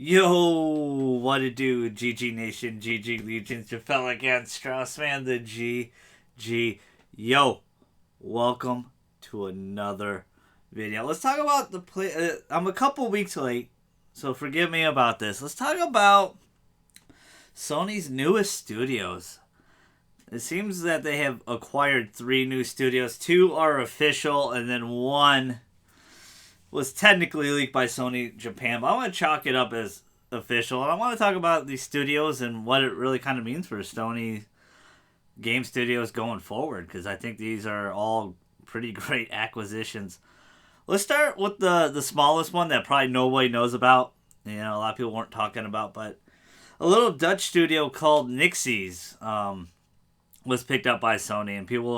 Yo, what it do, GG Nation, GG Legions, your fella again, Straussman, the GG. Yo, welcome to another video. Let's talk about the play. I'm a couple weeks late, so forgive me about this. Let's talk about Sony's newest studios. It seems that they have acquired 3 new studios. 2 are official, and then 1 was technically leaked by Sony Japan, but I want to chalk it up as official. And I want to talk about these studios and what it really kind of means for Sony game studios going forward, because I think these are all pretty great acquisitions. Let's start with the smallest one that probably nobody knows about. You know, a lot of people weren't talking about, but a little Dutch studio called Nixies was picked up by Sony, and people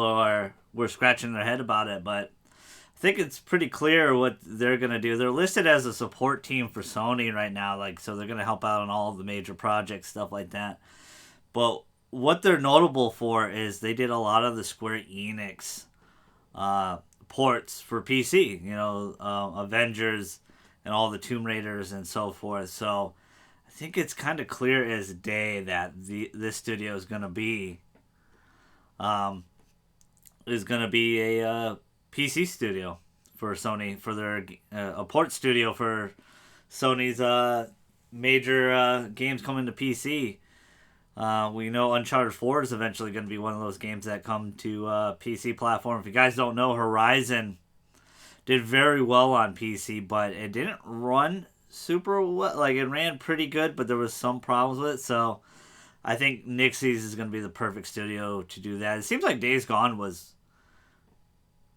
were scratching their head about it, but I think it's pretty clear what they're going to do. They're listed as a support team for Sony right now, so they're going to help out on all of the major projects, stuff like that. But what they're notable for is they did a lot of the Square Enix ports for PC, Avengers and all the Tomb Raiders and so forth. So I think it's kind of clear as day that this studio is going to be a PC studio for Sony, for their a port studio for Sony's major games coming to PC. We know Uncharted 4 is eventually going to be one of those games that come to PC platform. If you guys don't know, Horizon did very well on PC, but it didn't run super well. Like, it ran pretty good, but there was some problems with it. So I think Nixies is going to be the perfect studio to do that. It seems like Days Gone was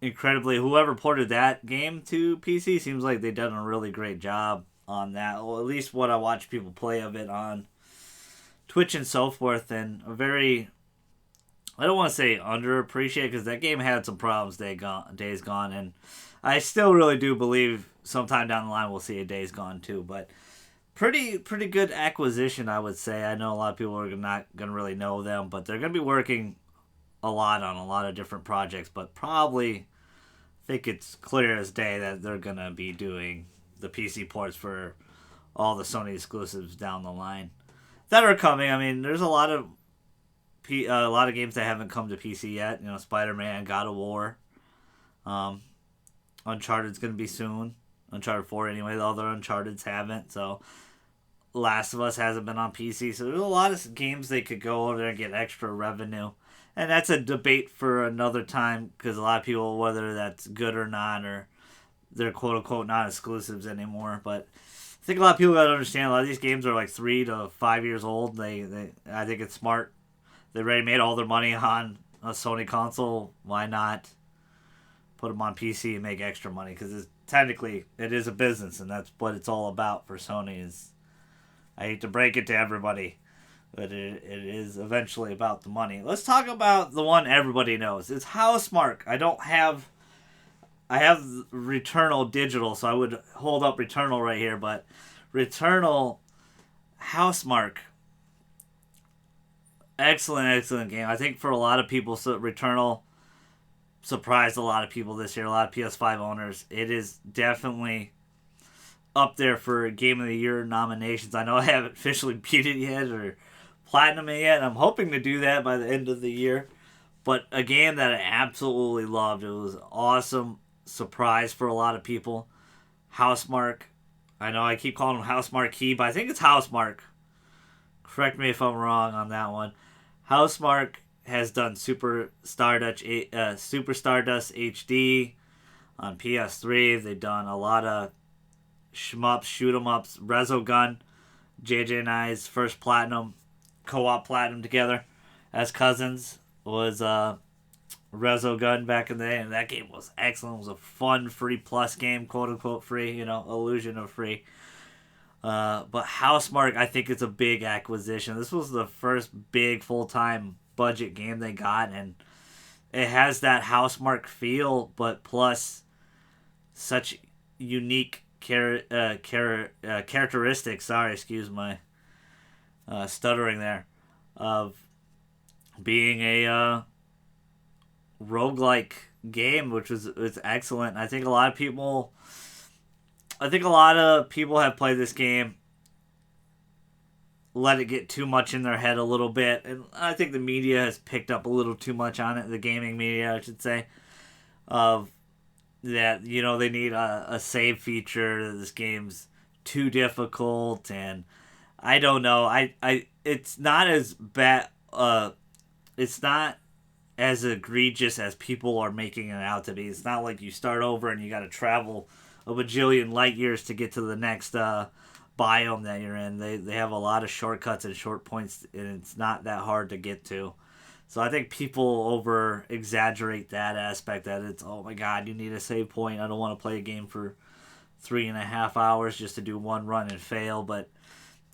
incredibly, whoever ported that game to PC seems like they've done a really great job on that. Well, at least what I watch people play of it on Twitch and so forth. And a very, I don't want to say underappreciated, because that game had some problems Days Gone, and I still really do believe sometime down the line we'll see a Days Gone too. But pretty good acquisition, I would say. I know a lot of people are not going to really know them, but they're going to be working a lot on a lot of different projects, but probably think it's clear as day that they're going to be doing the PC ports for all the Sony exclusives down the line that are coming. I mean, there's a lot of games that haven't come to PC yet. You know, Spider-Man, God of War, Uncharted's going to be soon. Uncharted 4 anyway. The other Uncharted's haven't. So Last of Us hasn't been on PC. So there's a lot of games they could go over there and get extra revenue. And that's a debate for another time, because a lot of people, whether that's good or not, or they're quote-unquote not exclusives anymore. But I think a lot of people got to understand, a lot of these games are like 3 to 5 years old. I think it's smart. They already made all their money on a Sony console. Why not put them on PC and make extra money? Because technically it is a business, and that's what it's all about for Sony. I hate to break it to everybody, but it is eventually about the money. Let's talk about the one everybody knows. It's Housemarque. I have Returnal digital, so I would hold up Returnal right here, but Returnal, Housemarque, excellent game. I think for a lot of people, Returnal surprised a lot of people this year, a lot of PS5 owners. It is definitely up there for Game of the Year nominations. I know I haven't officially beat it yet or platinum it yet. I'm hoping to do that by the end of the year. But a game that I absolutely loved. It was an awesome surprise for a lot of people. Housemarque. I know I keep calling him Housemarque, but I think it's Housemarque. Correct me if I'm wrong on that one. Housemarque has done Super Stardust HD on PS3. They've done a lot of shmups, shoot 'em ups, Resogun. JJ and I's first platinum, co-op platinum together as cousins was Resogun back in the day, and that game was excellent. It was a fun free plus game, quote unquote free, illusion of free. But Housemarque, I think it's a big acquisition. This was the first big full-time budget game they got, and it has that Housemarque feel, but plus such unique characteristics. Sorry, excuse my stuttering there. Of being a roguelike game, which is excellent. I think a lot of people have played this game let it get too much in their head a little bit. And I think the media has picked up a little too much on it, the gaming media, I should say, of that, they need a save feature, that this game's too difficult, and I don't know. It's not as bad, it's not as egregious as people are making it out to be. It's not like you start over and you got to travel a bajillion light years to get to the next biome that you're in. They have a lot of shortcuts and short points, and it's not that hard to get to. So I think people over exaggerate that aspect, that it's, oh my god, you need a save point. I don't want to play a game for 3.5 hours just to do one run and fail. But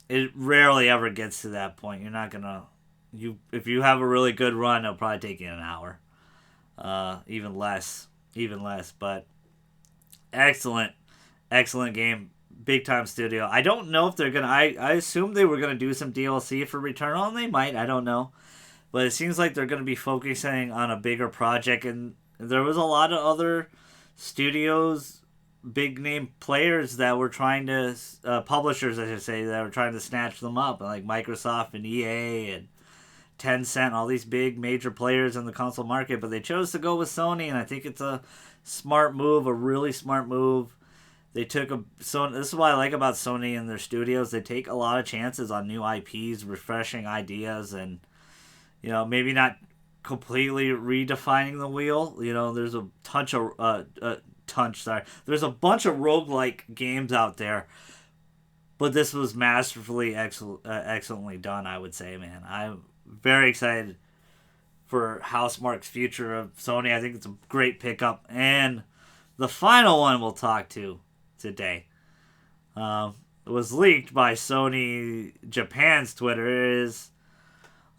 it rarely ever gets to that point. You're not gonna if you have a really good run, it'll probably take you an hour, even less. But excellent game, big time studio. I don't know if they're gonna. I assume they were gonna do some DLC for Returnal, and they might. I don't know, but it seems like they're gonna be focusing on a bigger project. And there was a lot of other studios, big name players that were trying to publishers, I should say, that were trying to snatch them up, like Microsoft and EA and Tencent, all these big major players in the console market, but they chose to go with Sony, and I think it's a smart move, a really smart move. They took Sony. This is what I like about Sony and their studios. They take a lot of chances on new IPs, refreshing ideas, and maybe not completely redefining the wheel. There's a bunch of there's a bunch of roguelike games out there, but this was masterfully excellently done, I would say, man. I'm very excited for Housemarque's future of Sony. I think it's a great pickup. And the final one we'll talk to today was leaked by Sony Japan's Twitter, is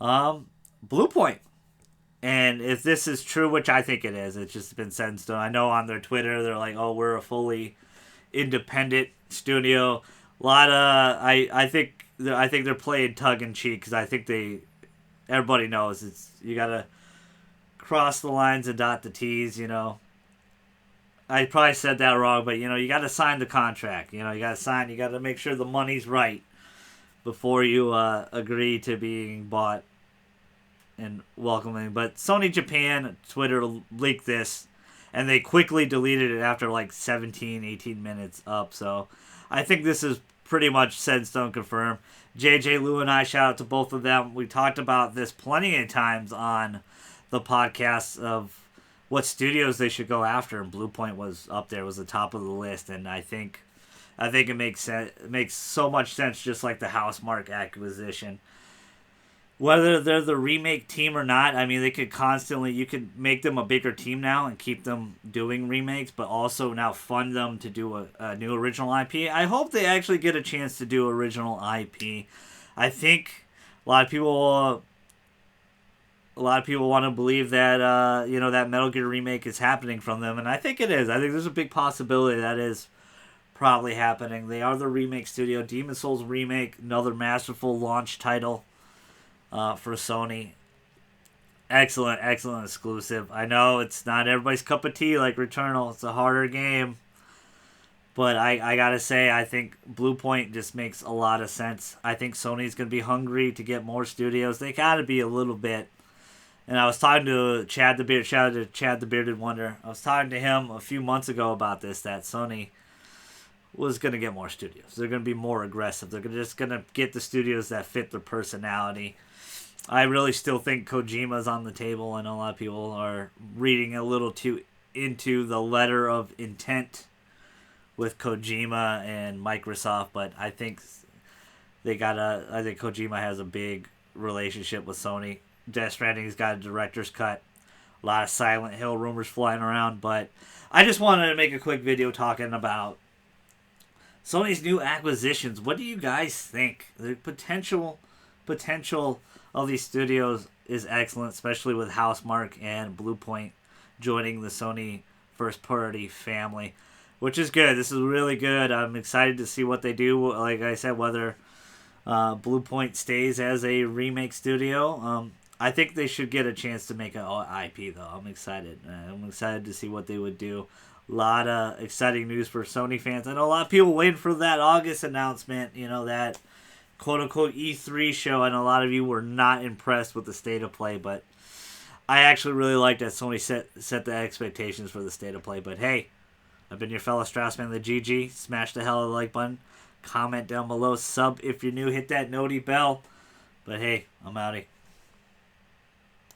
Bluepoint. And if this is true, which I think it is, it's just been set in stone. I know on their Twitter they're like, "Oh, we're a fully independent studio." A lot of I think they're playing tongue in cheek, because I think everybody knows you gotta cross the lines and dot the T's. I probably said that wrong, but you gotta sign the contract. You gotta make sure the money's right before you agree to being bought and welcoming. But Sony Japan Twitter leaked this, and they quickly deleted it after like 17-18 minutes up. So I think this is pretty much set in stone, confirmed. JJ, Lou, and I, shout out to both of them. We talked about this plenty of times on the podcast of what studios they should go after, and Bluepoint was up there, was the top of the list. And I think it makes sense. It makes so much sense, just like the Housemarque acquisition. Whether they're the remake team or not, I mean, you could make them a bigger team now and keep them doing remakes, but also now fund them to do a new original IP. I hope they actually get a chance to do original IP. I think a lot of people want to believe that that Metal Gear remake is happening from them, and I think it is. I think there's a big possibility that is probably happening. They are the remake studio. Demon's Souls remake, another masterful launch title for Sony. Excellent exclusive. I know it's not everybody's cup of tea like Returnal. It's a harder game. But I gotta say, I think Bluepoint just makes a lot of sense. I think Sony's going to be hungry to get more studios. They gotta be a little bit. And I was talking to Chad the Beard, shout out to Chad the Bearded Wonder. I was talking to him a few months ago about this, that Sony was going to get more studios. They're going to be more aggressive. They're just going to get the studios that fit their personality. I really still think Kojima's on the table. I know a lot of people are reading a little too into the letter of intent with Kojima and Microsoft, but I think Kojima has a big relationship with Sony. Death Stranding's got a director's cut. A lot of Silent Hill rumors flying around, but I just wanted to make a quick video talking about Sony's new acquisitions. What do you guys think? The potential of these studios is excellent, especially with Housemarque and Bluepoint joining the Sony first-party family, which is good. This is really good. I'm excited to see what they do. Like I said, whether Bluepoint stays as a remake studio. I think they should get a chance to make an IP, though. I'm excited. I'm excited to see what they would do. A lot of exciting news for Sony fans. I know a lot of people waiting for that August announcement, that quote-unquote E3 show, and a lot of you were not impressed with the state of play, but I actually really like that Sony set the expectations for the state of play. But hey, I've been your fellow Straussman, the GG. Smash the hell of the like button. Comment down below. Sub if you're new. Hit that noti bell. But hey, I'm outie.